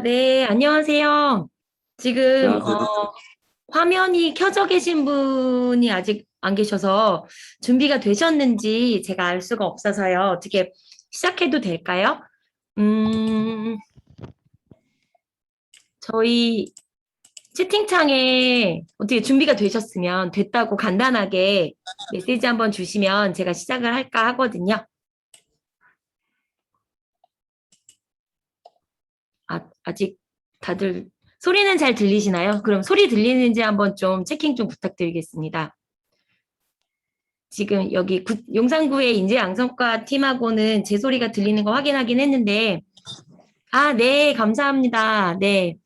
네, 안녕하세요. 지금, 안녕하세요. 화면이 켜져 계신 분이 아직 안 계셔서 준비가 되셨는지 제가 알 수가 없어서요. 어떻게 시작해도 될까요? 음, 저희 채팅창에 어떻게 준비가 되셨으면 됐다고 간단하게 메시지 한번 주시면 제가 시작을 할까 하거든요. 아직 다들 소리는 잘 들리시나요? 그럼 소리 들리는지 한번 좀 체킹 좀 부탁드리겠습니다. 지금 여기 용산구의 인재양성과 팀하고는 제 소리가 들리는 거 확인하긴 했는데, 네, 감사합니다. 네.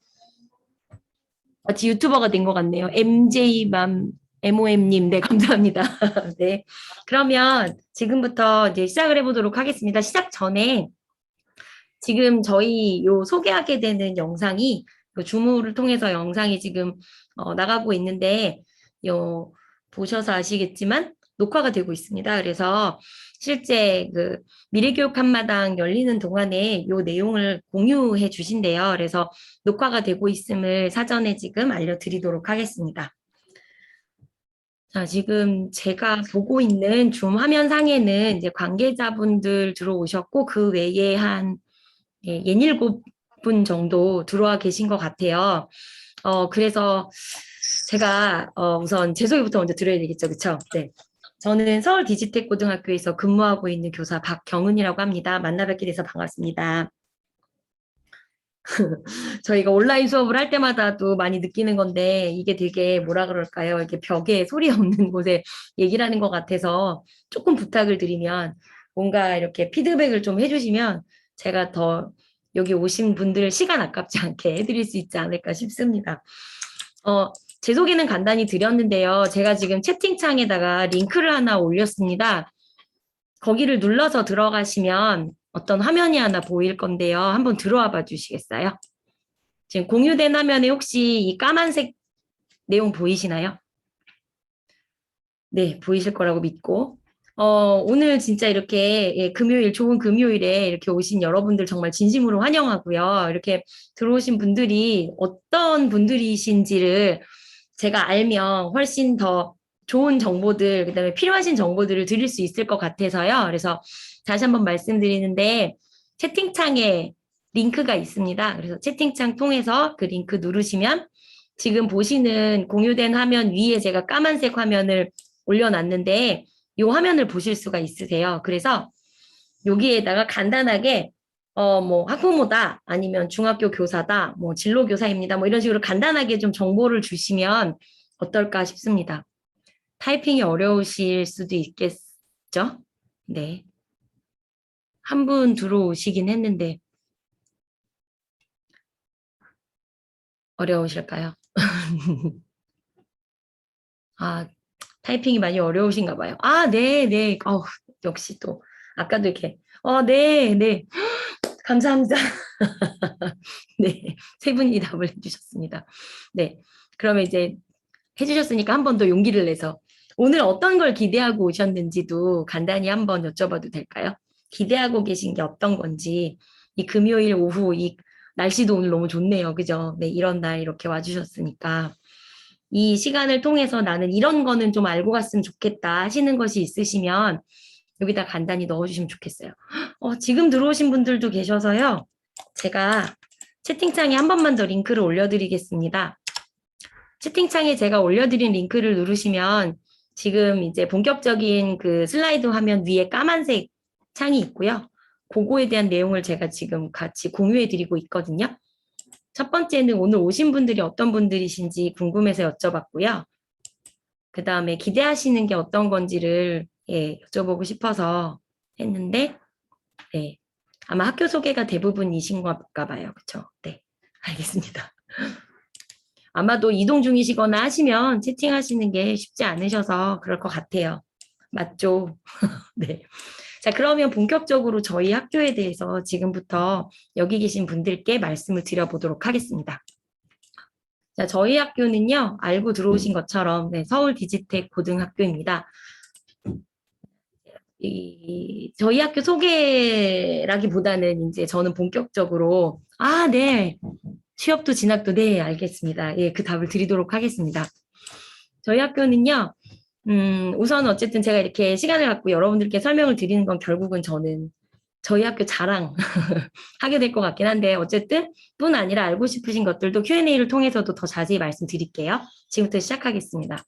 마치 유튜버가 된 것 같네요. MJ맘, MOM님, 네, 감사합니다. 네. 그러면 지금부터 이제 시작을 해보도록 하겠습니다. 시작 전에 지금 저희 요 소개하게 되는 영상이 줌을 통해서 영상이 지금 나가고 있는데 요 보셔서 아시겠지만 녹화가 되고 있습니다. 그래서 실제 그 미래교육 한마당 열리는 동안에 요 내용을 공유해 주신대요. 그래서 녹화가 되고 있음을 사전에 지금 알려드리도록 하겠습니다. 자, 지금 제가 보고 있는 줌 화면 상에는 이제 관계자분들 들어오셨고 그 외에 한 예닐곱 분 정도 들어와 계신 것 같아요. 그래서 제가 우선 제 소개부터 먼저 드려야 되겠죠, 그렇죠? 네. 저는 서울 디지텍 고등학교에서 근무하고 있는 교사 박경은이라고 합니다. 만나 뵙게 돼서 반갑습니다. 저희가 온라인 수업을 할 때마다도 많이 느끼는 건데 이게 되게 뭐라 그럴까요? 이렇게 벽에 소리 없는 곳에 얘기를 하는 것 같아서 조금 부탁을 드리면 뭔가 이렇게 피드백을 좀 해주시면 제가 더 여기 오신 분들 시간 아깝지 않게 해드릴 수 있지 않을까 싶습니다. 제 소개는 간단히 드렸는데요. 제가 지금 채팅창에다가 링크를 하나 올렸습니다. 거기를 눌러서 들어가시면 어떤 화면이 하나 보일 건데요. 한번 들어와 봐 주시겠어요? 지금 공유된 화면에 혹시 이 까만색 내용 보이시나요? 네, 보이실 거라고 믿고. 오늘 진짜 이렇게 금요일, 좋은 금요일에 이렇게 오신 여러분들 정말 진심으로 환영하고요. 이렇게 들어오신 분들이 어떤 분들이신지를 제가 알면 훨씬 더 좋은 정보들, 그다음에 필요하신 정보들을 드릴 수 있을 것 같아서요. 그래서 다시 한번 말씀드리는데 채팅창에 링크가 있습니다. 그래서 채팅창 통해서 그 링크 누르시면 지금 보시는 공유된 화면 위에 제가 까만색 화면을 올려놨는데 이 화면을 보실 수가 있으세요. 그래서 여기에다가 간단하게 뭐 학부모다 아니면 중학교 교사다 뭐 진로 교사입니다 뭐 이런 식으로 간단하게 좀 정보를 주시면 어떨까 싶습니다. 타이핑이 어려우실 수도 있겠죠? 네. 한 분 들어오시긴 했는데 어려우실까요? 아, 타이핑이 많이 어려우신가 봐요. 네, 네. 역시 또 아까도 이렇게 네, 네. 감사합니다. 네, 세 분이 답을 해주셨습니다. 네, 그러면 이제 해주셨으니까 한 번 더 용기를 내서 오늘 어떤 걸 기대하고 오셨는지도 간단히 한번 여쭤봐도 될까요? 기대하고 계신 게 어떤 건지 이 금요일 오후 이 날씨도 오늘 너무 좋네요. 그죠? 네, 이런 날 이렇게 와주셨으니까 이 시간을 통해서 나는 이런 거는 좀 알고 갔으면 좋겠다 하시는 것이 있으시면 여기다 간단히 넣어주시면 좋겠어요. 지금 들어오신 분들도 계셔서요. 제가 채팅창에 한 번만 더 링크를 올려드리겠습니다. 채팅창에 제가 올려드린 링크를 누르시면 지금 이제 본격적인 그 슬라이드 화면 위에 까만색 창이 있고요. 그거에 대한 내용을 제가 지금 같이 공유해드리고 있거든요. 첫 번째는 오늘 오신 분들이 어떤 분들이신지 궁금해서 여쭤봤고요. 그 다음에 기대하시는 게 어떤 건지를 여쭤보고 싶어서 했는데, 네. 아마 학교 소개가 대부분이신가 봐요. 그쵸? 네. 알겠습니다. 아마도 이동 중이시거나 하시면 채팅하시는 게 쉽지 않으셔서 그럴 것 같아요. 맞죠? 네. 자, 그러면 본격적으로 저희 학교에 대해서 지금부터 여기 계신 분들께 말씀을 드려보도록 하겠습니다. 자, 저희 학교는요, 알고 들어오신 것처럼 네, 서울 디지텍 고등학교입니다. 저희 학교 소개라기보다는 이제 저는 본격적으로, 아, 네. 취업도 진학도, 네, 알겠습니다. 예, 그 답을 드리도록 하겠습니다. 저희 학교는요, 우선 어쨌든 제가 이렇게 시간을 갖고 여러분들께 설명을 드리는 건 결국은 저는 저희 학교 자랑 하게 될 것 같긴 한데, 어쨌든 뿐 아니라 알고 싶으신 것들도 Q&A를 통해서도 더 자세히 말씀드릴게요. 지금부터 시작하겠습니다.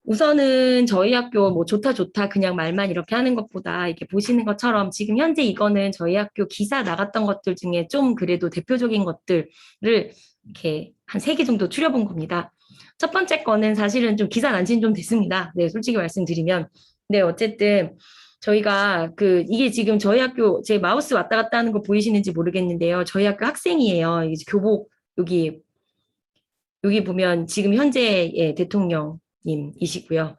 우선은 저희 학교 뭐 좋다 좋다 그냥 말만 이렇게 하는 것보다 이렇게 보시는 것처럼 지금 현재 이거는 저희 학교 기사 나갔던 것들 중에 좀 그래도 대표적인 것들을 이렇게 한 3개 정도 추려본 겁니다. 첫 번째 거는 사실은 좀 기사 난 지는 좀 됐습니다. 네, 솔직히 말씀드리면. 네, 어쨌든 저희가 이게 지금 저희 학교 제 마우스 왔다 갔다 하는 거 보이시는지 모르겠는데요. 저희 학교 학생이에요. 이제 교복 여기 보면 지금 현재의 대통령님이시고요.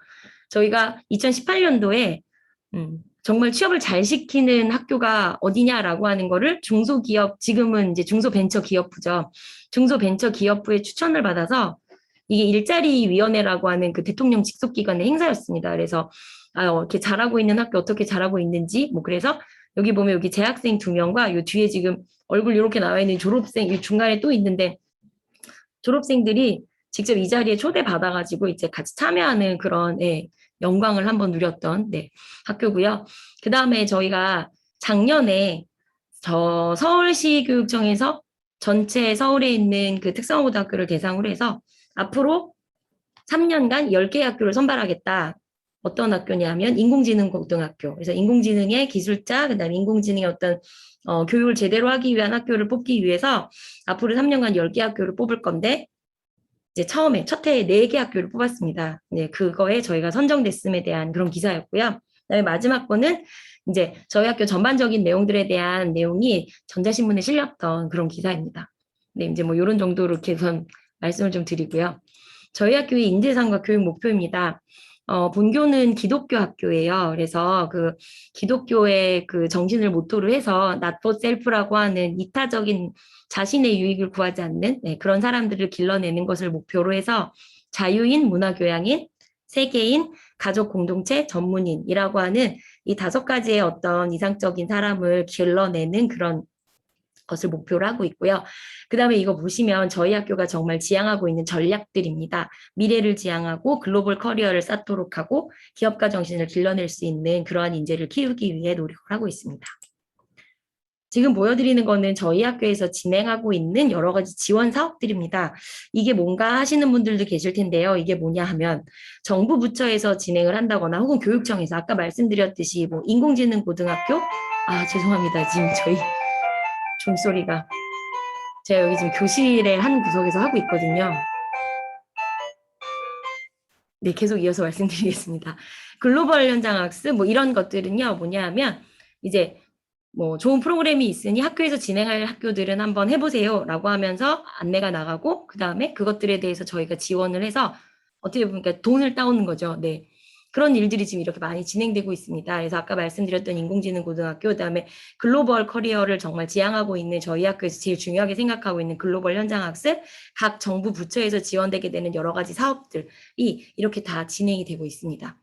저희가 2018년도에 정말 취업을 잘 시키는 학교가 어디냐라고 하는 거를 중소기업, 지금은 이제 중소벤처기업부죠. 중소벤처기업부의 추천을 받아서 이게 일자리위원회라고 하는 그 대통령 직속기관의 행사였습니다. 그래서 이렇게 잘하고 있는 학교 어떻게 잘하고 있는지 뭐 그래서 여기 보면 여기 재학생 2명과 요 뒤에 지금 얼굴 이렇게 나와 있는 졸업생 이 중간에 또 있는데 졸업생들이 직접 이 자리에 초대받아가지고 이제 같이 참여하는 그런 영광을 한번 누렸던 학교고요. 그 다음에 저희가 작년에 서울시 교육청에서 전체 서울에 있는 그 특성고등학교를 대상으로 해서 앞으로 3년간 10개 학교를 선발하겠다. 어떤 학교냐면 인공지능고등학교. 그래서 인공지능의 기술자, 그다음에 인공지능의 어떤 교육을 제대로 하기 위한 학교를 뽑기 위해서 앞으로 3년간 10개 학교를 뽑을 건데 이제 처음에 첫 해에 4개 학교를 뽑았습니다. 네, 그거에 저희가 선정됐음에 대한 그런 기사였고요. 그다음에 마지막 거는 이제 저희 학교 전반적인 내용들에 대한 내용이 전자신문에 실렸던 그런 기사입니다. 네, 이제 뭐 이런 정도로 이렇게 우선 말씀을 좀 드리고요. 저희 학교의 인재상과 교육 목표입니다. 본교는 기독교 학교예요. 그래서 그 기독교의 그 정신을 모토로 해서 not for self라고 하는 이타적인 자신의 유익을 구하지 않는 그런 사람들을 길러내는 것을 목표로 해서 자유인, 문화교양인, 세계인, 가족 공동체, 전문인이라고 하는 이 5가지의 어떤 이상적인 사람을 길러내는 그런 것을 목표로 하고 있고요. 그 다음에 이거 보시면 저희 학교가 정말 지향하고 있는 전략들입니다. 미래를 지향하고 글로벌 커리어를 쌓도록 하고 기업가 정신을 길러낼 수 있는 그러한 인재를 키우기 위해 노력을 하고 있습니다. 지금 보여드리는 거는 저희 학교에서 진행하고 있는 여러 가지 지원 사업들입니다. 이게 뭔가 하시는 분들도 계실 텐데요. 이게 뭐냐 하면 정부 부처에서 진행을 한다거나 혹은 교육청에서 아까 말씀드렸듯이 뭐 인공지능 고등학교 죄송합니다. 지금 저희 종소리가 제가 여기 지금 교실의 한 구석에서 하고 있거든요. 네, 계속 이어서 말씀드리겠습니다. 글로벌 현장 학습 뭐 이런 것들은요. 뭐냐 하면 이제 뭐 좋은 프로그램이 있으니 학교에서 진행할 학교들은 한번 해보세요 라고 하면서 안내가 나가고 그 다음에 그것들에 대해서 저희가 지원을 해서 어떻게 보면 돈을 따오는 거죠. 네. 그런 일들이 지금 이렇게 많이 진행되고 있습니다. 그래서 아까 말씀드렸던 인공지능 고등학교, 그다음에 글로벌 커리어를 정말 지향하고 있는 저희 학교에서 제일 중요하게 생각하고 있는 글로벌 현장 학습, 각 정부 부처에서 지원되게 되는 여러 가지 사업들이 이렇게 다 진행이 되고 있습니다.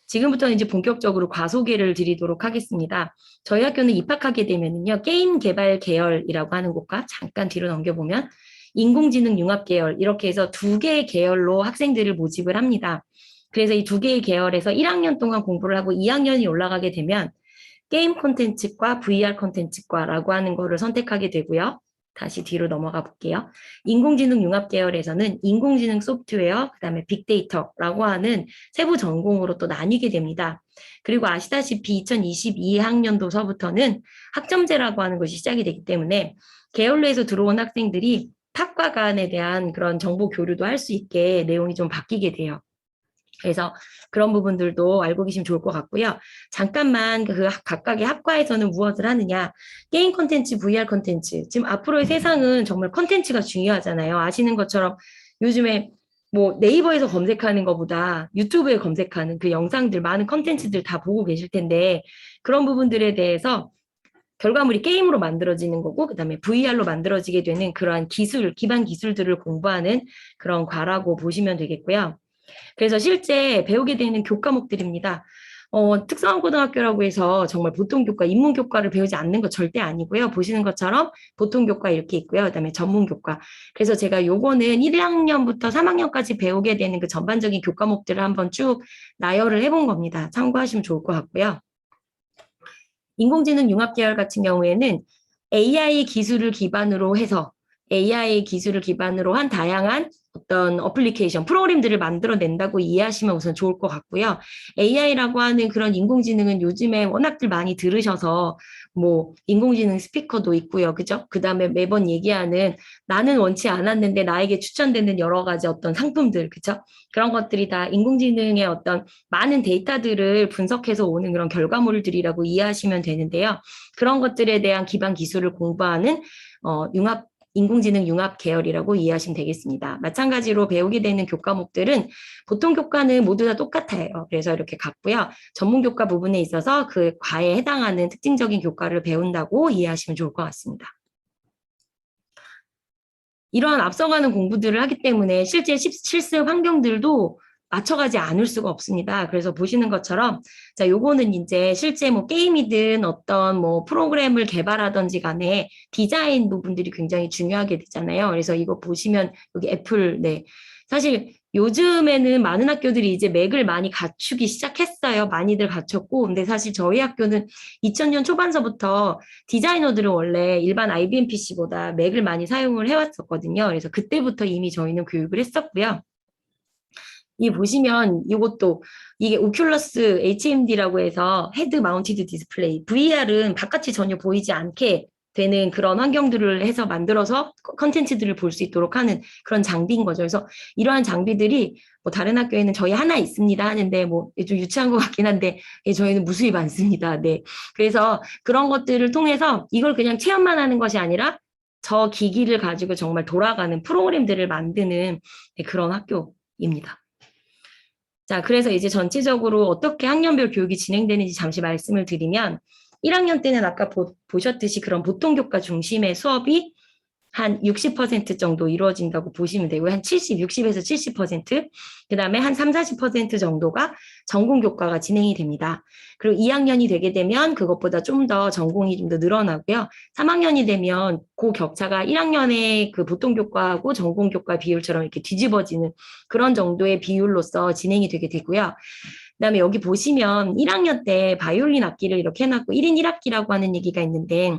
지금부터는 이제 본격적으로 과소개를 드리도록 하겠습니다. 저희 학교는 입학하게 되면요, 게임 개발 계열이라고 하는 곳과 잠깐 뒤로 넘겨보면 인공지능 융합 계열 이렇게 해서 2개의 계열로 학생들을 모집을 합니다. 그래서 이 2개의 계열에서 1학년 동안 공부를 하고 2학년이 올라가게 되면 게임 콘텐츠과 VR 콘텐츠과라고 하는 거를 선택하게 되고요. 다시 뒤로 넘어가 볼게요. 인공지능 융합 계열에서는 인공지능 소프트웨어, 그다음에 빅데이터라고 하는 세부 전공으로 또 나뉘게 됩니다. 그리고 아시다시피 2022학년도서부터는 학점제라고 하는 것이 시작이 되기 때문에 계열로에서 들어온 학생들이 탑과 간에 대한 그런 정보 교류도 할 수 있게 내용이 좀 바뀌게 돼요. 그래서 그런 부분들도 알고 계시면 좋을 것 같고요. 잠깐만 그 각각의 학과에서는 무엇을 하느냐. 게임 콘텐츠, VR 콘텐츠. 지금 앞으로의 세상은 정말 콘텐츠가 중요하잖아요. 아시는 것처럼 요즘에 뭐 네이버에서 검색하는 것보다 유튜브에 검색하는 그 영상들, 많은 콘텐츠들 다 보고 계실 텐데 그런 부분들에 대해서 결과물이 게임으로 만들어지는 거고 그다음에 VR로 만들어지게 되는 그러한 기술, 기반 기술들을 공부하는 그런 과라고 보시면 되겠고요. 그래서 실제 배우게 되는 교과목들입니다. 특성화 고등학교라고 해서 정말 보통 교과, 인문 교과를 배우지 않는 거 절대 아니고요. 보시는 것처럼 보통 교과 이렇게 있고요. 그다음에 전문 교과. 그래서 제가 요거는 1학년부터 3학년까지 배우게 되는 그 전반적인 교과목들을 한번 쭉 나열을 해본 겁니다. 참고하시면 좋을 것 같고요. 인공지능 융합 계열 같은 경우에는 AI 기술을 기반으로 해서 AI 기술을 기반으로 한 다양한 어떤 어플리케이션, 프로그램들을 만들어낸다고 이해하시면 우선 좋을 것 같고요. AI라고 하는 그런 인공지능은 요즘에 워낙들 많이 들으셔서 뭐 인공지능 스피커도 있고요. 그죠? 그 다음에 매번 얘기하는 나는 원치 않았는데 나에게 추천되는 여러 가지 어떤 상품들, 그죠? 그런 것들이 다 인공지능의 어떤 많은 데이터들을 분석해서 오는 그런 결과물들이라고 이해하시면 되는데요. 그런 것들에 대한 기반 기술을 공부하는 인공지능 융합 계열이라고 이해하시면 되겠습니다. 마찬가지로 배우게 되는 교과목들은 보통 교과는 모두 다 똑같아요. 그래서 이렇게 같고요. 전문 교과 부분에 있어서 그 과에 해당하는 특징적인 교과를 배운다고 이해하시면 좋을 것 같습니다. 이러한 앞서가는 공부들을 하기 때문에 실제 실습 환경들도 맞춰가지 않을 수가 없습니다. 그래서 보시는 것처럼 자, 요거는 이제 실제 뭐 게임이든 어떤 뭐 프로그램을 개발하든지 간에 디자인 부분들이 굉장히 중요하게 되잖아요. 그래서 이거 보시면 여기 애플, 네. 사실 요즘에는 많은 학교들이 이제 맥을 많이 갖추기 시작했어요. 많이들 갖췄고. 근데 사실 저희 학교는 2000년 초반서부터 디자이너들은 원래 일반 IBM PC보다 맥을 많이 사용을 해왔었거든요. 그래서 그때부터 이미 저희는 교육을 했었고요. 이 보시면 이것도 이게 오큘러스 HMD라고 해서 헤드 마운티드 디스플레이 VR은 바깥이 전혀 보이지 않게 되는 그런 환경들을 해서 만들어서 컨텐츠들을 볼 수 있도록 하는 그런 장비인 거죠. 그래서 이러한 장비들이 뭐 다른 학교에는 저희 하나 있습니다 하는데 뭐 좀 유치한 것 같긴 한데 저희는 무수히 많습니다. 네. 그래서 그런 것들을 통해서 이걸 그냥 체험만 하는 것이 아니라 저 기기를 가지고 정말 돌아가는 프로그램들을 만드는 그런 학교입니다. 자, 그래서 이제 전체적으로 어떻게 학년별 교육이 진행되는지 잠시 말씀을 드리면 1학년 때는 아까 보셨듯이 그런 보통 교과 중심의 수업이 한 60% 정도 이루어진다고 보시면 되고요. 한 70, 60에서 70%, 그 다음에 한 3, 40% 정도가 전공 교과가 진행이 됩니다. 그리고 2학년이 되게 되면 그것보다 좀 더 전공이 좀 더 늘어나고요. 3학년이 되면 그 격차가 1학년의 그 보통 교과하고 전공 교과 비율처럼 이렇게 뒤집어지는 그런 정도의 비율로서 진행이 되게 되고요. 그다음에 여기 보시면 1학년 때 바이올린 악기를 이렇게 해놨고 1인 1학기라고 하는 얘기가 있는데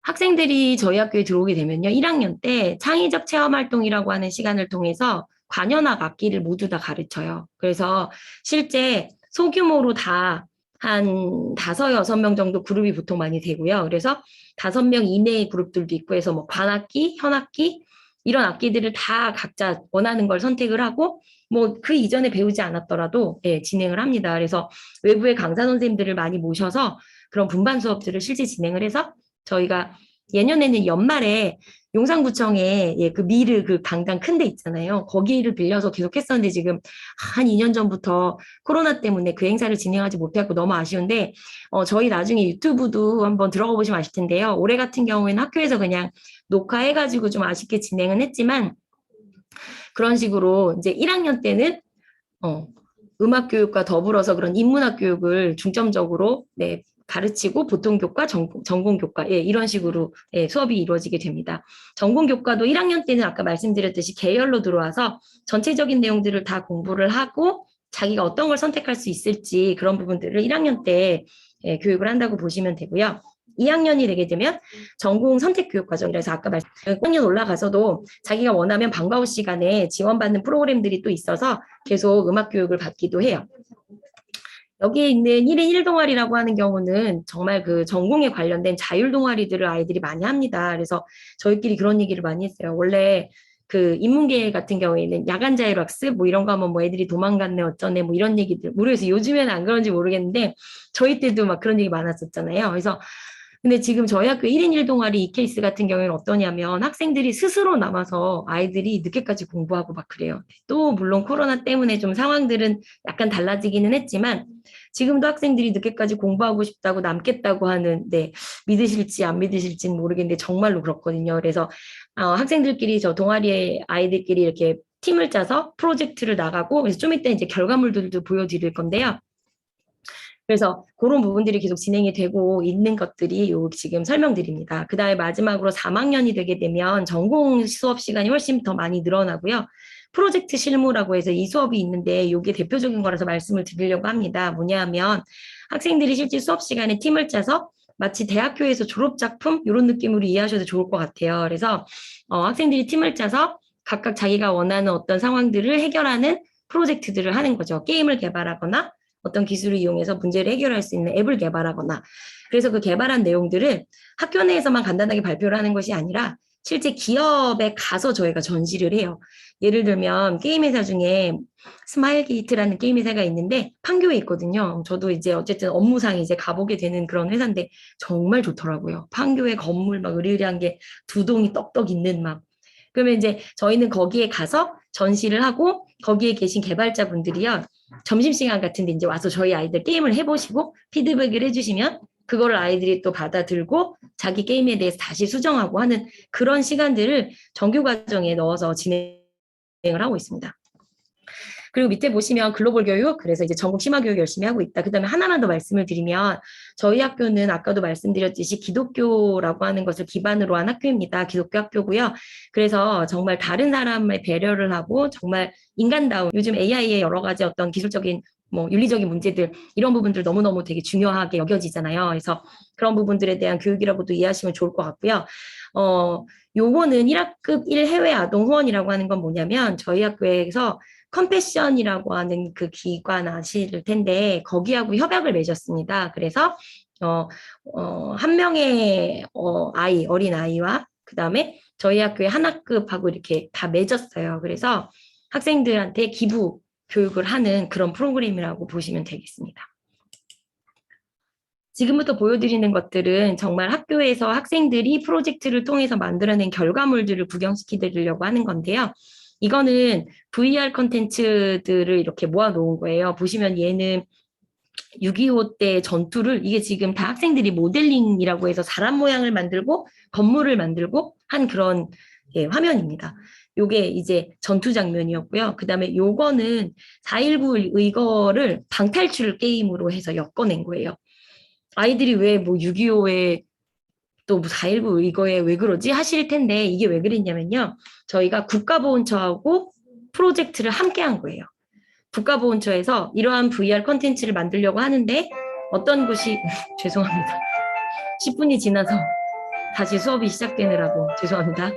학생들이 저희 학교에 들어오게 되면요. 1학년 때 창의적 체험활동이라고 하는 시간을 통해서 관현악 악기를 모두 다 가르쳐요. 그래서 실제 소규모로 다 한 5-6명 정도 그룹이 보통 많이 되고요. 그래서 5명 이내의 그룹들도 있고 해서 뭐 관악기, 현악기 이런 악기들을 다 각자 원하는 걸 선택을 하고 뭐 그 이전에 배우지 않았더라도 진행을 합니다. 그래서 외부의 강사 선생님들을 많이 모셔서 그런 분반 수업들을 실제 진행을 해서 저희가 예년에는 연말에 용산구청에 그 미르 그 강당 큰 데 있잖아요. 거기를 빌려서 계속 했었는데 지금 한 2년 전부터 코로나 때문에 그 행사를 진행하지 못했고 너무 아쉬운데 저희 나중에 유튜브도 한번 들어가 보시면 아실 텐데요. 올해 같은 경우에는 학교에서 그냥 녹화해가지고 좀 아쉽게 진행은 했지만 그런 식으로 이제 1학년 때는 음악 교육과 더불어서 그런 인문학 교육을 중점적으로 가르치고 보통 교과, 전공 교과 이런 식으로 수업이 이루어지게 됩니다. 전공 교과도 1학년 때는 아까 말씀드렸듯이 계열로 들어와서 전체적인 내용들을 다 공부를 하고 자기가 어떤 걸 선택할 수 있을지 그런 부분들을 1학년 때 교육을 한다고 보시면 되고요. 2학년이 되게 되면 전공 선택 교육 과정이라서 아까 말씀 5학년 올라가서도 자기가 원하면 방과후 시간에 지원받는 프로그램들이 또 있어서 계속 음악 교육을 받기도 해요. 여기에 있는 1인 1동아리라고 하는 경우는 정말 그 전공에 관련된 자율 동아리들을 아이들이 많이 합니다. 그래서 저희끼리 그런 얘기를 많이 했어요. 원래 그 인문계 같은 경우에는 야간 자율학습 뭐 이런 거 하면 뭐 애들이 도망갔네 어쩌네 뭐 이런 얘기들 모르겠어요. 요즘에는 안 그런지 모르겠는데 저희 때도 막 그런 얘기 많았었잖아요. 그래서 근데 지금 저희 학교 1인 1동아리 이 케이스 같은 경우에는 어떠냐면 학생들이 스스로 남아서 아이들이 늦게까지 공부하고 막 그래요. 또 물론 코로나 때문에 좀 상황들은 약간 달라지기는 했지만 지금도 학생들이 늦게까지 공부하고 싶다고 남겠다고 하는 믿으실지 안 믿으실지는 모르겠는데 정말로 그렇거든요. 그래서 학생들끼리 저 동아리에 아이들끼리 이렇게 팀을 짜서 프로젝트를 나가고, 그래서 좀 이따 이제 결과물들도 보여드릴 건데요. 그래서 그런 부분들이 계속 진행이 되고 있는 것들이 요 지금 설명드립니다. 그 다음에 마지막으로 3학년이 되게 되면 전공 수업 시간이 훨씬 더 많이 늘어나고요. 프로젝트 실무라고 해서 이 수업이 있는데 이게 대표적인 거라서 말씀을 드리려고 합니다. 뭐냐면 학생들이 실제 수업 시간에 팀을 짜서 마치 대학교에서 졸업작품 이런 느낌으로 이해하셔도 좋을 것 같아요. 그래서 학생들이 팀을 짜서 각각 자기가 원하는 어떤 상황들을 해결하는 프로젝트들을 하는 거죠. 게임을 개발하거나 어떤 기술을 이용해서 문제를 해결할 수 있는 앱을 개발하거나 그래서 그 개발한 내용들을 학교 내에서만 간단하게 발표를 하는 것이 아니라 실제 기업에 가서 저희가 전시를 해요. 예를 들면 게임 회사 중에 스마일게이트라는 게임 회사가 있는데 판교에 있거든요. 저도 이제 어쨌든 업무상 이제 가보게 되는 그런 회사인데 정말 좋더라고요. 판교에 건물 막 으리으리한 게 두 동이 떡떡 있는 막 그러면 이제 저희는 거기에 가서 전시를 하고 거기에 계신 개발자분들이요. 점심시간 같은데 이제 와서 저희 아이들 게임을 해보시고 피드백을 해주시면 그거를 아이들이 또 받아들고 자기 게임에 대해서 다시 수정하고 하는 그런 시간들을 정규 과정에 넣어서 진행을 하고 있습니다. 그리고 밑에 보시면 글로벌 교육, 그래서 이제 전국 심화 교육 열심히 하고 있다. 그다음에 하나만 더 말씀을 드리면 저희 학교는 아까도 말씀드렸듯이 기독교라고 하는 것을 기반으로 한 학교입니다. 기독교 학교고요. 그래서 정말 다른 사람의 배려를 하고 정말 인간다운 요즘 AI의 여러 가지 어떤 기술적인 뭐 윤리적인 문제들 이런 부분들 너무너무 되게 중요하게 여겨지잖아요. 그래서 그런 부분들에 대한 교육이라고도 이해하시면 좋을 것 같고요. 요거는 1학급 1해외 아동 후원이라고 하는 건 뭐냐면 저희 학교에서 컴패션이라고 하는 그 기관 아실 텐데 거기하고 협약을 맺었습니다. 그래서 한 명의 어린 아이와 그 다음에 저희 학교의 한 학급하고 이렇게 다 맺었어요. 그래서 학생들한테 기부 교육을 하는 그런 프로그램이라고 보시면 되겠습니다. 지금부터 보여드리는 것들은 정말 학교에서 학생들이 프로젝트를 통해서 만들어낸 결과물들을 구경시켜 드리려고 하는 건데요. 이거는 VR 컨텐츠들을 이렇게 모아 놓은 거예요. 보시면 얘는 6.25 때 전투를 이게 지금 다 학생들이 모델링이라고 해서 사람 모양을 만들고 건물을 만들고 한 그런 화면입니다. 요게 이제 전투 장면이었고요. 그 다음에 요거는 4.19 의거를 방탈출 게임으로 해서 엮어낸 거예요. 아이들이 왜 뭐 6.25에 또 4.19 이거에 왜 그러지 하실 텐데 이게 왜 그랬냐면요. 저희가 국가보훈처하고 프로젝트를 함께 한 거예요. 국가보훈처에서 이러한 VR 컨텐츠를 만들려고 하는데 어떤 곳이 죄송합니다. 10분이 지나서 다시 수업이 시작되느라고 죄송합니다.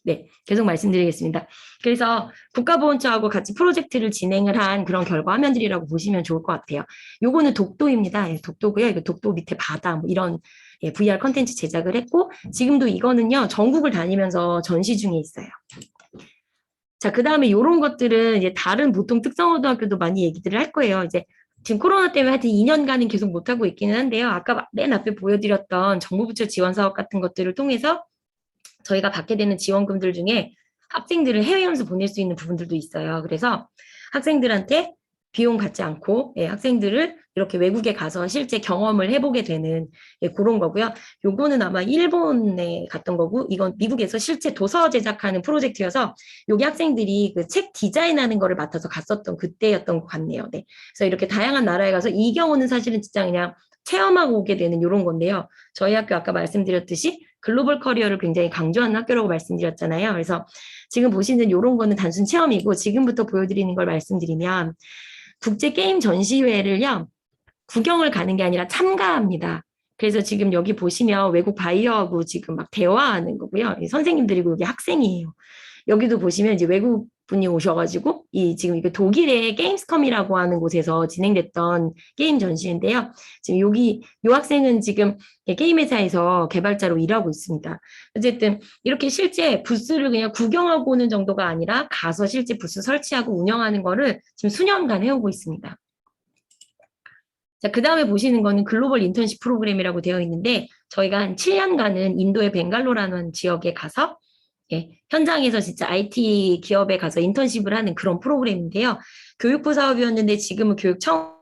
네, 계속 말씀드리겠습니다. 그래서 국가보훈처하고 같이 프로젝트를 진행을 한 그런 결과 화면들이라고 보시면 좋을 것 같아요. 요거는 독도입니다. 예, 독도고요. 이거 독도 밑에 바다 뭐 이런 VR 컨텐츠 제작을 했고 지금도 이거는요 전국을 다니면서 전시 중에 있어요. 자, 그 다음에 이런 것들은 이제 다른 보통 특성고등학교도 많이 얘기들을 할 거예요. 이제 지금 코로나 때문에 하여튼 2년간은 계속 못하고 있기는 한데요. 아까 맨 앞에 보여드렸던 정부부처 지원 사업 같은 것들을 통해서 저희가 받게 되는 지원금들 중에 학생들을 해외 연수 보낼 수 있는 부분들도 있어요. 그래서 학생들한테 비용 받지 않고 학생들을 이렇게 외국에 가서 실제 경험을 해보게 되는 그런 거고요. 요거는 아마 일본에 갔던 거고 이건 미국에서 실제 도서 제작하는 프로젝트여서 여기 학생들이 그 책 디자인하는 거를 맡아서 갔었던 그때였던 것 같네요. 네. 그래서 이렇게 다양한 나라에 가서 이 경우는 사실은 진짜 그냥 체험하고 오게 되는 이런 건데요. 저희 학교 아까 말씀드렸듯이 글로벌 커리어를 굉장히 강조하는 학교라고 말씀드렸잖아요. 그래서 지금 보시는 이런 거는 단순 체험이고 지금부터 보여드리는 걸 말씀드리면 국제 게임 전시회를요. 구경을 가는 게 아니라 참가합니다. 그래서 지금 여기 보시면 외국 바이어하고 지금 막 대화하는 거고요. 선생님들이고 여기 학생이에요. 여기도 보시면 이제 외국 분이 오셔가지고 이 지금 이거 독일의 게임스컴이라고 하는 곳에서 진행됐던 게임 전시인데요. 지금 여기 요 학생은 지금 게임 회사에서 개발자로 일하고 있습니다. 어쨌든 이렇게 실제 부스를 그냥 구경하고 오는 정도가 아니라 가서 실제 부스 설치하고 운영하는 거를 지금 수년간 해오고 있습니다. 자, 그 다음에 보시는 거는 글로벌 인턴십 프로그램이라고 되어 있는데 저희가 한 7년간은 인도의 벵갈로라는 지역에 가서 현장에서 진짜 IT 기업에 가서 인턴십을 하는 그런 프로그램인데요. 교육부 사업이었는데 지금은 교육청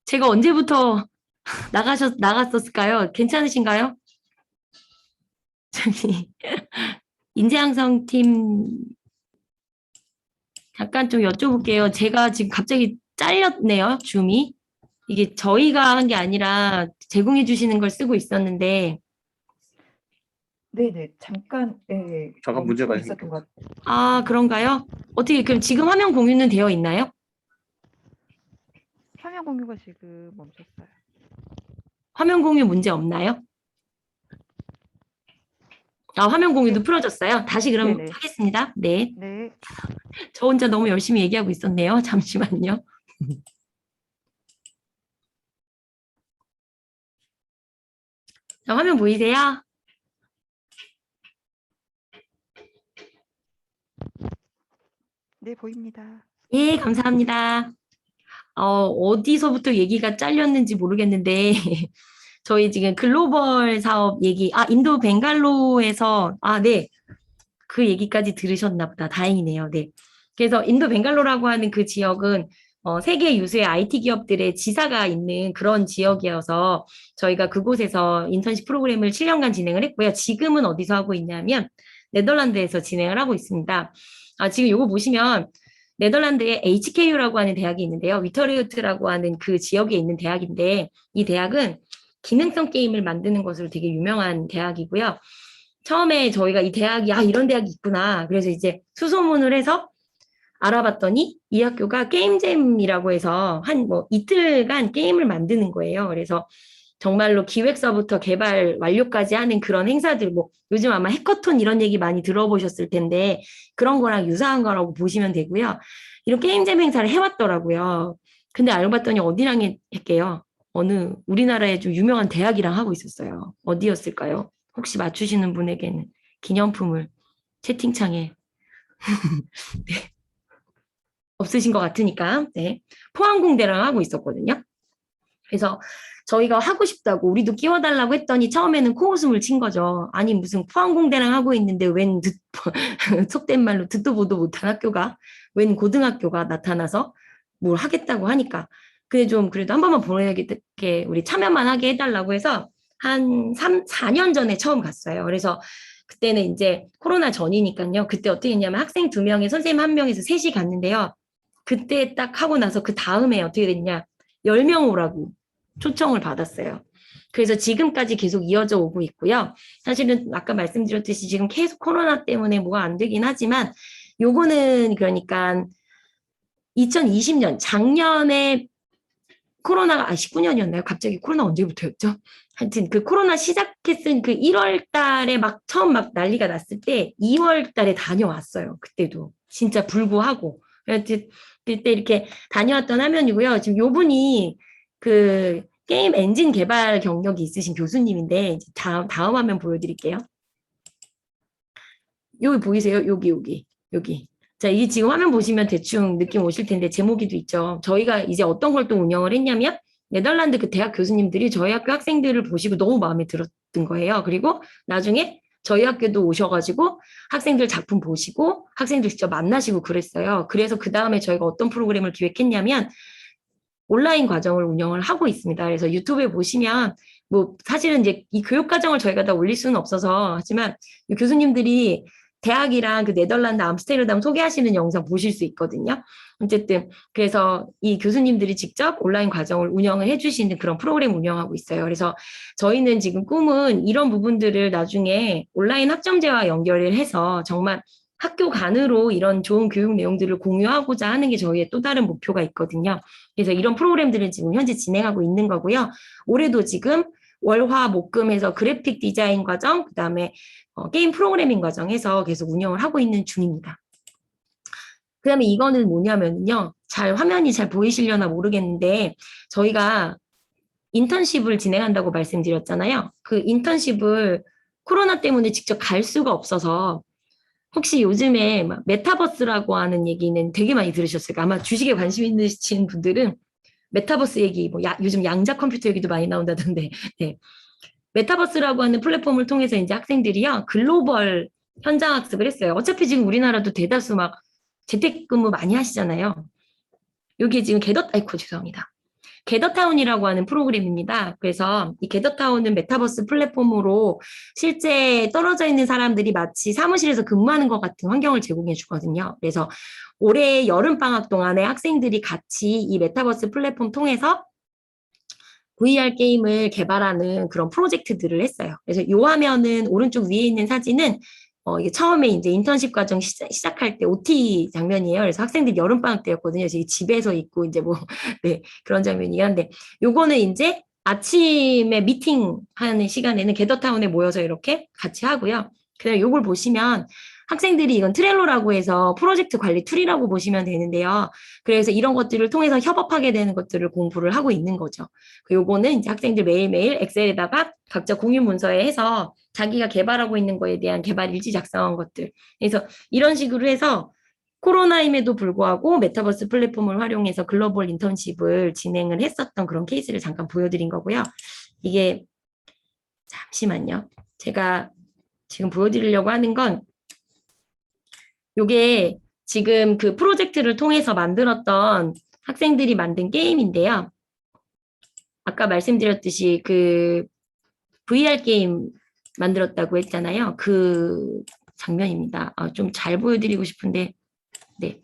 제가 언제부터 나갔었을까요? 괜찮으신가요? 저기, 인재양성 팀, 잠깐 좀 여쭤볼게요. 제가 지금 갑자기 잘렸네요, 줌이. 이게 저희가 한 게 아니라 제공해 주시는 걸 쓰고 있었는데, 네네. 잠깐, 예, 잠깐 문제가 있었던 것 같아요. 아, 그런가요? 어떻게, 그럼 지금 화면 공유는 되어 있나요? 화면 공유가 지금 멈췄어요. 화면 공유 문제 없나요? 아, 화면 공유도 네. 풀어졌어요. 다시 그럼 네네. 하겠습니다. 네. 네. 저 혼자 너무 열심히 얘기하고 있었네요. 잠시만요. 자, 화면 보이세요? 네, 보입니다. 예, 감사합니다. 어디서부터 얘기가 잘렸는지 모르겠는데, 저희 지금 글로벌 사업 얘기, 인도 벵갈로에서, 네. 그 얘기까지 들으셨나 보다. 다행이네요. 네. 그래서 인도 벵갈로라고 하는 그 지역은 세계 유수의 IT 기업들의 지사가 있는 그런 지역이어서 저희가 그곳에서 인턴십 프로그램을 7년간 진행을 했고요. 지금은 어디서 하고 있냐면 네덜란드에서 진행을 하고 있습니다. 지금 이거 보시면 네덜란드에 HKU라고 하는 대학이 있는데요. 위터르유트라고 하는 그 지역에 있는 대학인데 이 대학은 기능성 게임을 만드는 것으로 되게 유명한 대학이고요. 처음에 저희가 이 대학이 이런 대학이 있구나. 그래서 이제 수소문을 해서 알아봤더니 이 학교가 게임잼이라고 해서 한 이틀간 게임을 만드는 거예요. 그래서 정말로 기획서부터 개발 완료까지 하는 그런 행사들, 요즘 아마 해커톤 이런 얘기 많이 들어보셨을 텐데 그런 거랑 유사한 거라고 보시면 되고요. 이런 게임잼 행사를 해왔더라고요. 근데 알고 봤더니 어디랑 했게요? 어느 우리나라의 좀 유명한 대학이랑 하고 있었어요. 어디였을까요? 혹시 맞추시는 분에게는 기념품을 채팅창에 네. 없으신 것 같으니까 네. 포항공대랑 하고 있었거든요. 그래서 저희가 하고 싶다고 우리도 끼워달라고 했더니 처음에는 코웃음을 친 거죠. 아니 무슨 포항공대랑 하고 있는데 웬 속된 말로 듣도 보도 못한 학교가 웬 고등학교가 나타나서 뭘 하겠다고 하니까 근데 좀 그래도 한 번만 보내게 우리 참여만 하게 해달라고 해서 한 4년 전에 처음 갔어요. 그래서 그때는 이제 코로나 전이니까요. 그때 어떻게 했냐면 학생 2명에 선생님 1명에서 셋이 갔는데요. 그때 딱 하고 나서 그 다음에 어떻게 됐냐. 10명 오라고 초청을 받았어요. 그래서 지금까지 계속 이어져 오고 있고요. 사실은 아까 말씀드렸듯이 지금 계속 코로나 때문에 뭐가 안 되긴 하지만 요거는 그러니까 2020년 작년에 코로나가 19년이었나요? 갑자기 코로나 언제부터였죠? 하여튼 그 코로나 시작했은 그 1월 달에 막 처음 막 난리가 났을 때 2월 달에 다녀왔어요. 그때도 진짜 불구하고 하여튼 그때 이렇게 다녀왔던 화면이고요. 지금 요 분이 그 게임 엔진 개발 경력이 있으신 교수님인데 다음 화면 보여드릴게요. 여기 보이세요? 여기. 자, 이게 지금 화면 보시면 대충 느낌 오실 텐데 제목이도 있죠. 저희가 이제 어떤 걸 또 운영을 했냐면 네덜란드 그 대학 교수님들이 저희 학교 학생들을 보시고 너무 마음에 들었던 거예요. 그리고 나중에 저희 학교도 오셔가지고 학생들 작품 보시고 학생들 직접 만나시고 그랬어요. 그래서 그 다음에 저희가 어떤 프로그램을 기획했냐면 온라인 과정을 운영을 하고 있습니다. 그래서 유튜브에 보시면 사실은 이제 이 교육 과정을 저희가 다 올릴 수는 없어서 하지만 교수님들이 대학이랑 그 네덜란드 암스테르담 소개하시는 영상 보실 수 있거든요. 어쨌든 그래서 이 교수님들이 직접 온라인 과정을 운영을 해주시는 그런 프로그램 운영하고 있어요. 그래서 저희는 지금 꿈은 이런 부분들을 나중에 온라인 학점제와 연결을 해서 정말 학교 간으로 이런 좋은 교육 내용들을 공유하고자 하는 게 저희의 또 다른 목표가 있거든요. 그래서 이런 프로그램들을 지금 현재 진행하고 있는 거고요. 올해도 지금 월화 목금해서 그래픽 디자인 과정, 그다음에 게임 프로그래밍 과정에서 계속 운영을 하고 있는 중입니다. 그다음에 이거는 뭐냐면요. 화면이 잘 보이시려나 모르겠는데 저희가 인턴십을 진행한다고 말씀드렸잖아요. 그 인턴십을 코로나 때문에 직접 갈 수가 없어서 혹시 요즘에 메타버스라고 하는 얘기는 되게 많이 들으셨을까? 아마 주식에 관심 있으신 분들은 메타버스 얘기, 요즘 양자 컴퓨터 얘기도 많이 나온다던데, 네. 메타버스라고 하는 플랫폼을 통해서 이제 학생들이요, 글로벌 현장 학습을 했어요. 어차피 지금 우리나라도 대다수 재택근무 많이 하시잖아요. 여기에 지금 죄송합니다. 게더타운이라고 하는 프로그램입니다. 그래서 이 게더타운은 메타버스 플랫폼으로 실제 떨어져 있는 사람들이 마치 사무실에서 근무하는 것 같은 환경을 제공해 주거든요. 그래서 올해 여름방학 동안에 학생들이 같이 이 메타버스 플랫폼 통해서 VR 게임을 개발하는 그런 프로젝트들을 했어요. 그래서 요 화면은 오른쪽 위에 있는 사진은 이게 처음에 이제 인턴십 과정 시작할 때 OT 장면이에요. 그래서 학생들이 여름방학 때였거든요. 그래서 집에서 있고 이제 뭐, 네, 그런 장면이긴 한데, 요거는 이제 아침에 미팅하는 시간에는 게더타운에 모여서 이렇게 같이 하고요. 그다음 요걸 보시면 학생들이 이건 트렐로라고 해서 프로젝트 관리 툴이라고 보시면 되는데요. 그래서 이런 것들을 통해서 협업하게 되는 것들을 공부를 하고 있는 거죠. 요거는 이제 학생들 매일매일 엑셀에다가 각자 공유 문서에 해서 자기가 개발하고 있는 거에 대한 개발 일지 작성한 것들. 그래서 이런 식으로 해서 코로나임에도 불구하고 메타버스 플랫폼을 활용해서 글로벌 인턴십을 진행을 했었던 그런 케이스를 잠깐 보여드린 거고요. 이게 잠시만요. 제가 지금 보여드리려고 하는 건 요게 지금 그 프로젝트를 통해서 만들었던 학생들이 만든 게임인데요. 아까 말씀드렸듯이 그 VR 게임 만들었다고 했잖아요. 그 장면입니다. 좀 잘 보여드리고 싶은데, 네.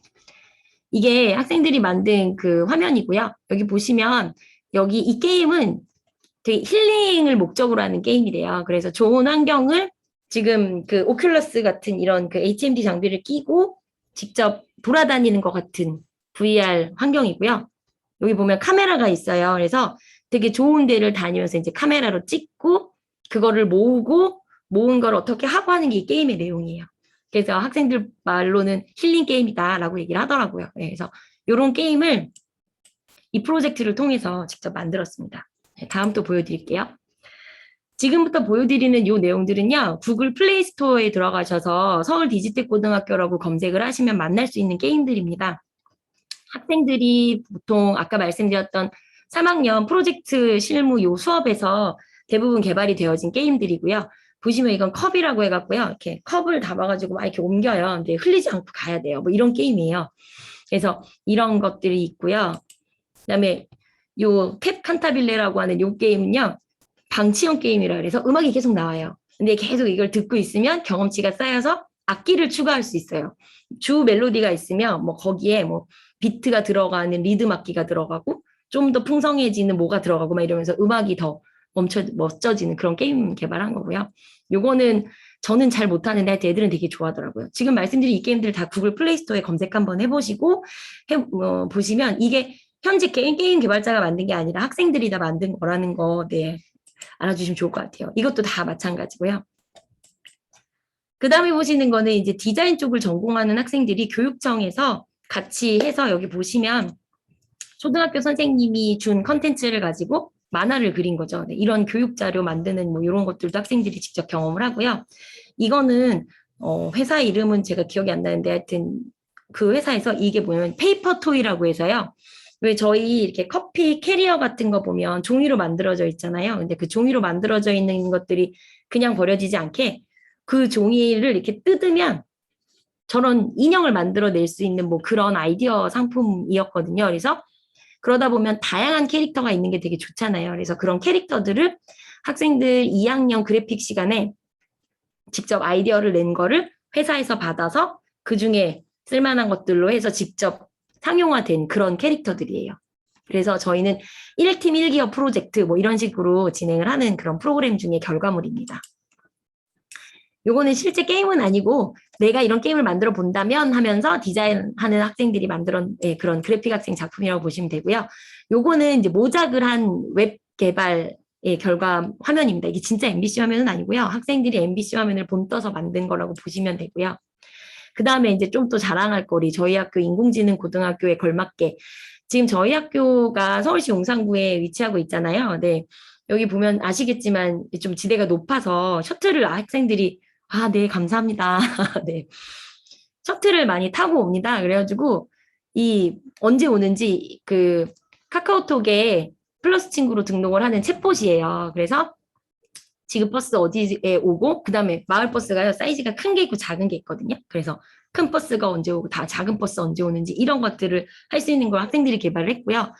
이게 학생들이 만든 그 화면이고요. 여기 보시면 여기 이 게임은 되게 힐링을 목적으로 하는 게임이래요. 그래서 좋은 환경을 지금 그 오큘러스 같은 이런 그 HMD 장비를 끼고 직접 돌아다니는 것 같은 VR 환경이고요. 여기 보면 카메라가 있어요. 그래서 되게 좋은 데를 다니면서 이제 카메라로 찍고 그거를 모은 걸 어떻게 하고 하는 게 이 게임의 내용이에요. 그래서 학생들 말로는 힐링 게임이다라고 얘기를 하더라고요. 그래서 이런 게임을 이 프로젝트를 통해서 직접 만들었습니다. 다음 또 보여드릴게요. 지금부터 보여드리는 이 내용들은요, 구글 플레이 스토어에 들어가셔서 서울 디지털 고등학교라고 검색을 하시면 만날 수 있는 게임들입니다. 학생들이 보통 아까 말씀드렸던 3학년 프로젝트 실무 요 수업에서 대부분 개발이 되어진 게임들이고요. 보시면 이건 컵이라고 해갖고요. 이렇게 컵을 담아가지고 막 이렇게 옮겨요. 근데 흘리지 않고 가야 돼요. 뭐 이런 게임이에요. 그래서 이런 것들이 있고요. 그다음에 요 캡 칸타빌레라고 하는 요 게임은요. 방치형 게임이라 그래서 음악이 계속 나와요. 근데 계속 이걸 듣고 있으면 경험치가 쌓여서 악기를 추가할 수 있어요. 주 멜로디가 있으면 뭐 거기에 뭐 비트가 들어가는 리듬 악기가 들어가고 좀 더 풍성해지는 뭐가 들어가고 막 이러면서 음악이 더 멋져지는 그런 게임 개발한 거고요. 요거는 저는 잘 못하는데 애들은 되게 좋아하더라고요. 지금 말씀드린 이 게임들 다 구글 플레이 스토어에 검색 한번 해보시고 보시면 이게 현재 게임 개발자가 만든 게 아니라 학생들이 다 만든 거라는 거 네, 알아주시면 좋을 것 같아요. 이것도 다 마찬가지고요. 그 다음에 보시는 거는 이제 디자인 쪽을 전공하는 학생들이 교육청에서 같이 해서 여기 보시면 초등학교 선생님이 준 컨텐츠를 가지고 만화를 그린 거죠. 네, 이런 교육 자료 만드는 뭐 이런 것들도 학생들이 직접 경험을 하고요. 이거는 회사 이름은 제가 기억이 안 나는데 하여튼 그 회사에서 이게 뭐냐면 페이퍼 토이라고 해서요. 왜 저희 이렇게 커피 캐리어 같은 거 보면 종이로 만들어져 있잖아요. 근데 그 종이로 만들어져 있는 것들이 그냥 버려지지 않게 그 종이를 이렇게 뜯으면 저런 인형을 만들어낼 수 있는 뭐 그런 아이디어 상품이었거든요. 그래서 그러다 보면 다양한 캐릭터가 있는 게 되게 좋잖아요. 그래서 그런 캐릭터들을 학생들 2학년 그래픽 시간에 직접 아이디어를 낸 거를 회사에서 받아서 그중에 쓸만한 것들로 해서 직접 상용화된 그런 캐릭터들이에요. 그래서 저희는 1팀 1기업 프로젝트 뭐 이런 식으로 진행을 하는 그런 프로그램 중에 결과물입니다. 요거는 실제 게임은 아니고 내가 이런 게임을 만들어 본다면 하면서 디자인하는 학생들이 만들어 그런 그래픽 학생 작품이라고 보시면 되고요. 요거는 이제 모작을 한 웹 개발의 결과 화면입니다. 이게 진짜 MBC 화면은 아니고요. 학생들이 MBC 화면을 본떠서 만든 거라고 보시면 되고요. 그 다음에 이제 좀 또 자랑할 거리 저희 학교 인공지능 고등학교에 걸맞게 지금 저희 학교가 서울시 용산구에 위치하고 있잖아요. 네. 여기 보면 아시겠지만 좀 지대가 높아서 셔틀을 학생들이 네, 감사합니다. 네. 셔틀을 많이 타고 옵니다. 그래가지고, 언제 오는지, 카카오톡에 플러스 친구로 등록을 하는 챗봇이에요. 그래서, 지금 버스 어디에 오고, 그 다음에 마을 버스가요, 사이즈가 큰 게 있고 작은 게 있거든요. 그래서, 큰 버스가 언제 오고, 작은 버스 언제 오는지, 이런 것들을 할 수 있는 걸 학생들이 개발을 했고요.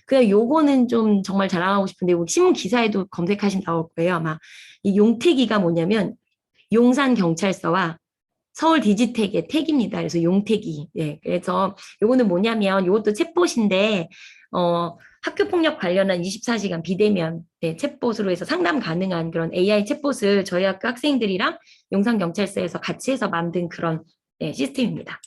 그냥 요거는 좀 정말 자랑하고 싶은데, 여기 신문 기사에도 검색하시면 나올 거예요. 아마 이 용택이가 뭐냐면 용산 경찰서와 서울 디지텍의 택입니다. 그래서 용택이. 예. 그래서 요거는 뭐냐면 요것도 챗봇인데 학교 폭력 관련한 24시간 비대면 네, 챗봇으로 해서 상담 가능한 그런 AI 챗봇을 저희 학교 학생들이랑 용산 경찰서에서 같이 해서 만든 그런 네, 시스템입니다.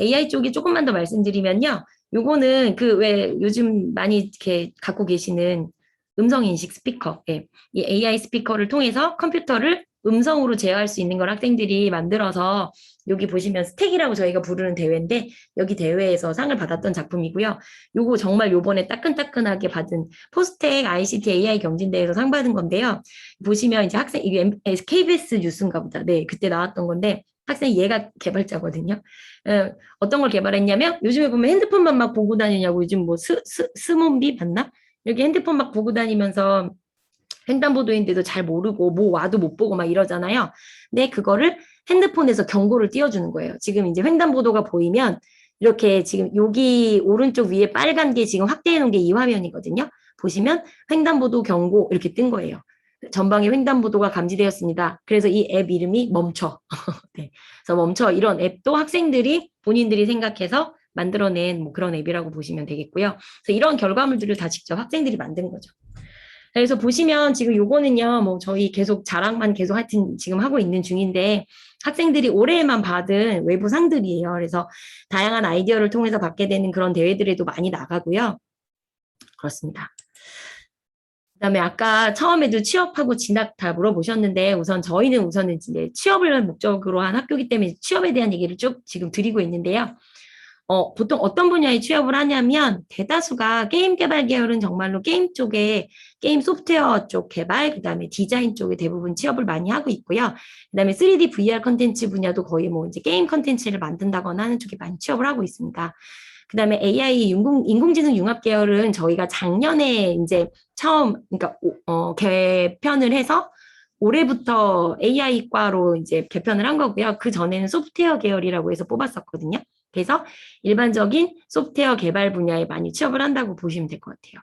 AI 쪽이 조금만 더 말씀드리면요. 요거는 그 왜 요즘 많이 이렇게 갖고 계시는 음성 인식 스피커, 예. 이 AI 스피커를 통해서 컴퓨터를 음성으로 제어할 수 있는 걸 학생들이 만들어서 여기 보시면 스택이라고 저희가 부르는 대회인데 여기 대회에서 상을 받았던 작품이고요. 요거 정말 요번에 따끈따끈하게 받은 포스텍 ICT AI 경진대회에서 상 받은 건데요. 보시면 이제 학생 이게 KBS 뉴스인가 보다. 네, 그때 나왔던 건데 학생 얘가 개발자거든요. 어떤 걸 개발했냐면 요즘에 보면 핸드폰만 막 보고 다니냐고 요즘 뭐 스몬비 맞나? 이렇게 핸드폰 막 보고 다니면서 횡단보도인데도 잘 모르고 뭐 와도 못 보고 막 이러잖아요. 근데 그거를 핸드폰에서 경고를 띄워주는 거예요. 지금 이제 횡단보도가 보이면 이렇게 지금 여기 오른쪽 위에 빨간 게 지금 확대해 놓은 게 이 화면이거든요. 보시면 횡단보도 경고 이렇게 뜬 거예요. 전방에 횡단보도가 감지되었습니다. 그래서 이 앱 이름이 멈춰. 네. 그래서 멈춰 이런 앱도 학생들이 본인들이 생각해서 만들어낸 뭐 그런 앱이라고 보시면 되겠고요. 그래서 이런 결과물들을 다 직접 학생들이 만든 거죠. 그래서 보시면 지금 요거는요, 뭐 저희 계속 자랑만 계속 하여튼 지금 하고 있는 중인데 학생들이 올해만 받은 외부 상들이에요. 그래서 다양한 아이디어를 통해서 받게 되는 그런 대회들에도 많이 나가고요. 그렇습니다. 그다음에 아까 처음에도 취업하고 진학 다 물어보셨는데 우선 저희는 우선은 이제 취업을 목적으로 한 학교이기 때문에 취업에 대한 얘기를 쭉 지금 드리고 있는데요. 보통 어떤 분야에 취업을 하냐면 대다수가 게임 개발 계열은 정말로 게임 쪽에 게임 소프트웨어 쪽 개발, 그다음에 디자인 쪽에 대부분 취업을 많이 하고 있고요. 그다음에 3D VR 컨텐츠 분야도 거의 뭐 이제 게임 컨텐츠를 만든다거나 하는 쪽에 많이 취업을 하고 있습니다. 그다음에 AI 인공지능 융합 계열은 저희가 작년에 이제 처음 그러니까 개편을 해서 올해부터 AI과로 이제 개편을 한 거고요. 그 전에는 소프트웨어 계열이라고 해서 뽑았었거든요. 그래서 일반적인 소프트웨어 개발 분야에 많이 취업을 한다고 보시면 될 것 같아요.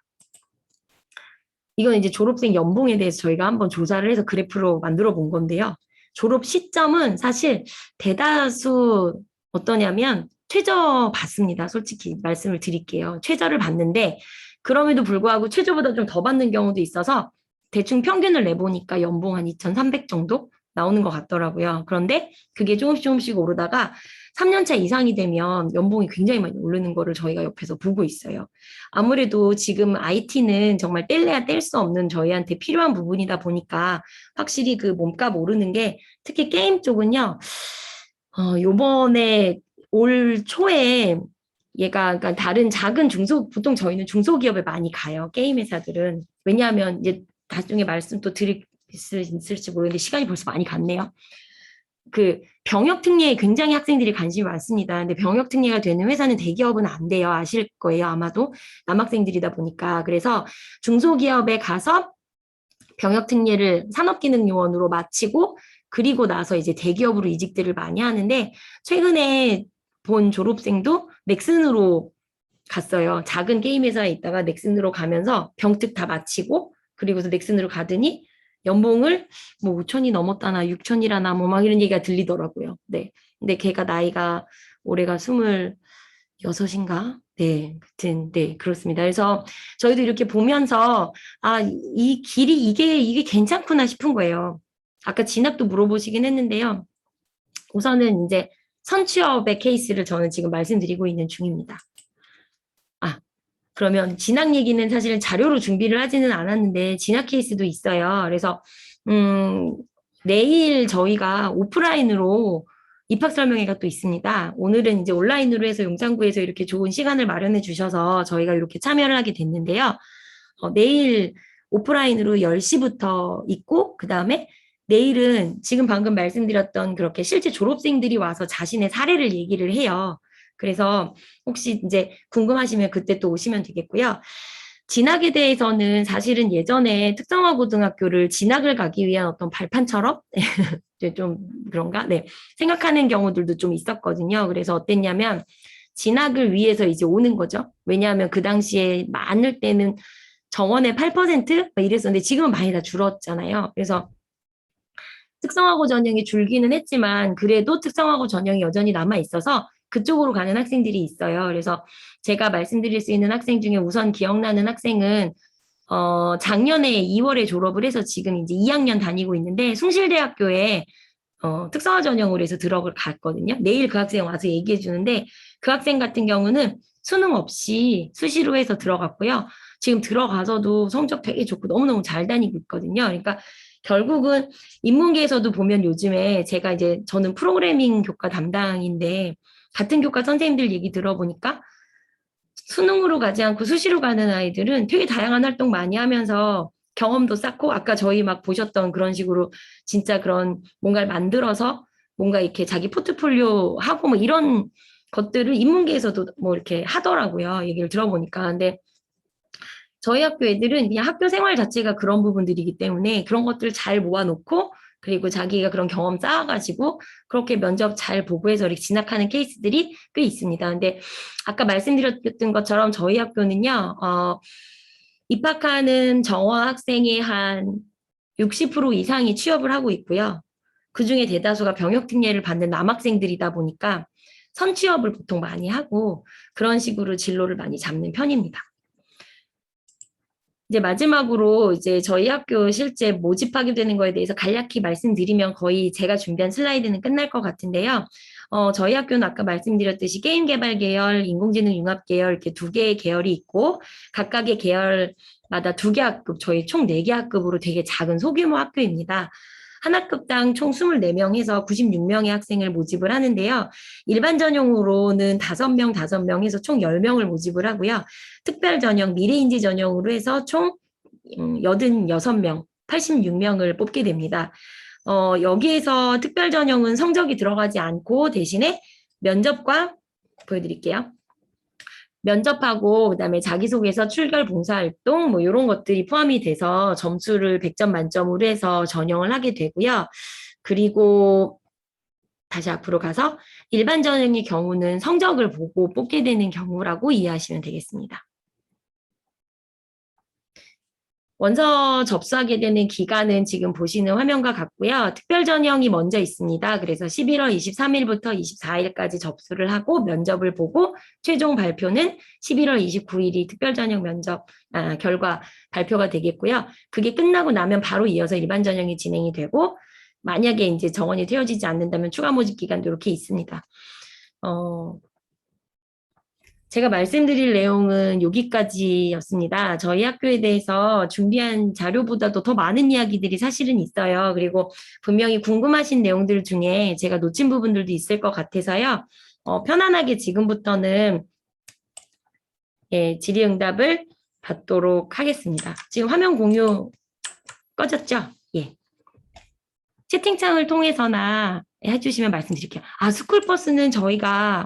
이건 이제 졸업생 연봉에 대해서 저희가 한번 조사를 해서 그래프로 만들어 본 건데요. 졸업 시점은 사실 대다수 어떠냐면 최저 받습니다. 솔직히 말씀을 드릴게요. 최저를 받는데 그럼에도 불구하고 최저보다 좀 더 받는 경우도 있어서 대충 평균을 내보니까 연봉 한 2,300 정도 나오는 것 같더라고요. 그런데 그게 조금씩 오르다가 3년차 이상이 되면 연봉이 굉장히 많이 오르는 거를 저희가 옆에서 보고 있어요. 아무래도 지금 IT는 정말 뗄래야 뗄 수 없는 저희한테 필요한 부분이다 보니까 확실히 그 몸값 오르는 게 특히 게임 쪽은요. 요번에 올 초에 얘가 그러니까 다른 작은 보통 저희는 중소기업에 많이 가요. 게임 회사들은. 왜냐하면 이제 나중에 말씀 또 드릴 수 있을지 모르겠는데 시간이 벌써 많이 갔네요. 그 병역 특례에 굉장히 학생들이 관심이 많습니다. 근데 병역 특례가 되는 회사는 대기업은 안 돼요. 아실 거예요. 아마도 남학생들이다 보니까. 그래서 중소기업에 가서 병역 특례를 산업기능요원으로 마치고 그리고 나서 이제 대기업으로 이직들을 많이 하는데 최근에 본 졸업생도 넥슨으로 갔어요. 작은 게임 회사에 있다가 넥슨으로 가면서 병특 다 마치고 그리고서 넥슨으로 가더니 연봉을 뭐 5천이 넘었다나 6천이라나 뭐 막 이런 얘기가 들리더라고요. 네. 근데 걔가 나이가 올해가 26인가? 네. 하여튼 네, 그렇습니다. 그래서 저희도 이렇게 보면서 아, 이 길이 이게 괜찮구나 싶은 거예요. 아까 진학도 물어보시긴 했는데요. 우선은 이제 선취업의 케이스를 저는 지금 말씀드리고 있는 중입니다. 그러면 진학 얘기는 사실은 자료로 준비를 하지는 않았는데 진학 케이스도 있어요. 그래서 내일 저희가 오프라인으로 입학 설명회가 또 있습니다. 오늘은 이제 온라인으로 해서 용산구에서 이렇게 좋은 시간을 마련해 주셔서 저희가 이렇게 참여를 하게 됐는데요. 내일 오프라인으로 10시부터 있고 그다음에 내일은 지금 방금 말씀드렸던 그렇게 실제 졸업생들이 와서 자신의 사례를 얘기를 해요. 그래서 혹시 이제 궁금하시면 그때 또 오시면 되겠고요. 진학에 대해서는 사실은 예전에 특성화 고등학교를 진학을 가기 위한 어떤 발판처럼 좀 그런가? 네. 생각하는 경우들도 좀 있었거든요. 그래서 어땠냐면 진학을 위해서 이제 오는 거죠. 왜냐하면 그 당시에 많을 때는 정원의 8% 이랬었는데 지금은 많이 다 줄었잖아요. 그래서 특성화고 전형이 줄기는 했지만 그래도 특성화고 전형이 여전히 남아 있어서 그쪽으로 가는 학생들이 있어요. 그래서 제가 말씀드릴 수 있는 학생 중에 우선 기억나는 학생은 작년에 2월에 졸업을 해서 지금 이제 2학년 다니고 있는데 숭실대학교에 특성화 전형으로 해서 들어갈 갔거든요. 내일 그 학생 와서 얘기해 주는데 그 학생 같은 경우는 수능 없이 수시로 해서 들어갔고요. 지금 들어가서도 성적 되게 좋고 너무너무 잘 다니고 있거든요. 그러니까 결국은 인문계에서도 보면 요즘에 제가 이제 저는 프로그래밍 교과 담당인데 같은 교과 선생님들 얘기 들어보니까 수능으로 가지 않고 수시로 가는 아이들은 되게 다양한 활동 많이 하면서 경험도 쌓고 아까 저희 막 보셨던 그런 식으로 진짜 그런 뭔가를 만들어서 뭔가 이렇게 자기 포트폴리오 하고 뭐 이런 것들을 인문계에서도 뭐 이렇게 하더라고요. 얘기를 들어보니까. 근데 저희 학교 애들은 그냥 학교 생활 자체가 그런 부분들이기 때문에 그런 것들을 잘 모아놓고 그리고 자기가 그런 경험 쌓아가지고 그렇게 면접 잘 보고 해서 이렇게 진학하는 케이스들이 꽤 있습니다. 근데 아까 말씀드렸던 것처럼 저희 학교는요, 입학하는 정원 학생의 한 60% 이상이 취업을 하고 있고요. 그 중에 대다수가 병역특례를 받는 남학생들이다 보니까 선취업을 보통 많이 하고 그런 식으로 진로를 많이 잡는 편입니다. 이제 마지막으로 이제 저희 학교 실제 모집하게 되는 거에 대해서 간략히 말씀드리면 거의 제가 준비한 슬라이드는 끝날 것 같은데요. 저희 학교는 아까 말씀드렸듯이 게임 개발 계열, 인공지능 융합 계열 이렇게 두 개의 계열이 있고 각각의 계열마다 두 개 학급, 저희 총 4개 학급으로 되게 작은 소규모 학교입니다. 한 학급당 총 24명 해서 96명의 학생을 모집을 하는데요. 일반 전형으로는 5명 해서 총 10명을 모집을 하고요. 특별 전형, 미래인지 전형으로 해서 총 86명, 86명을 뽑게 됩니다. 여기에서 특별 전형은 성적이 들어가지 않고 대신에 면접과 보여드릴게요. 면접하고 그다음에 자기소개서, 출결 봉사활동 뭐 이런 것들이 포함이 돼서 점수를 100점 만점으로 해서 전형을 하게 되고요. 그리고 다시 앞으로 가서 일반 전형의 경우는 성적을 보고 뽑게 되는 경우라고 이해하시면 되겠습니다. 원서 접수하게 되는 기간은 지금 보시는 화면과 같고요. 특별 전형이 먼저 있습니다. 그래서 11월 23일부터 24일까지 접수를 하고 면접을 보고 최종 발표는 11월 29일이 특별 전형 면접 결과 발표가 되겠고요. 그게 끝나고 나면 바로 이어서 일반 전형이 진행이 되고 만약에 이제 정원이 채워지지 않는다면 추가 모집 기간도 이렇게 있습니다. 제가 말씀드릴 내용은 여기까지였습니다. 저희 학교에 대해서 준비한 자료보다도 더 많은 이야기들이 사실은 있어요. 그리고 분명히 궁금하신 내용들 중에 제가 놓친 부분들도 있을 것 같아서요. 편안하게 지금부터는 질의응답을 받도록 하겠습니다. 지금 화면 공유 꺼졌죠? 예. 채팅창을 통해서나 해주시면 말씀드릴게요. 스쿨버스는 저희가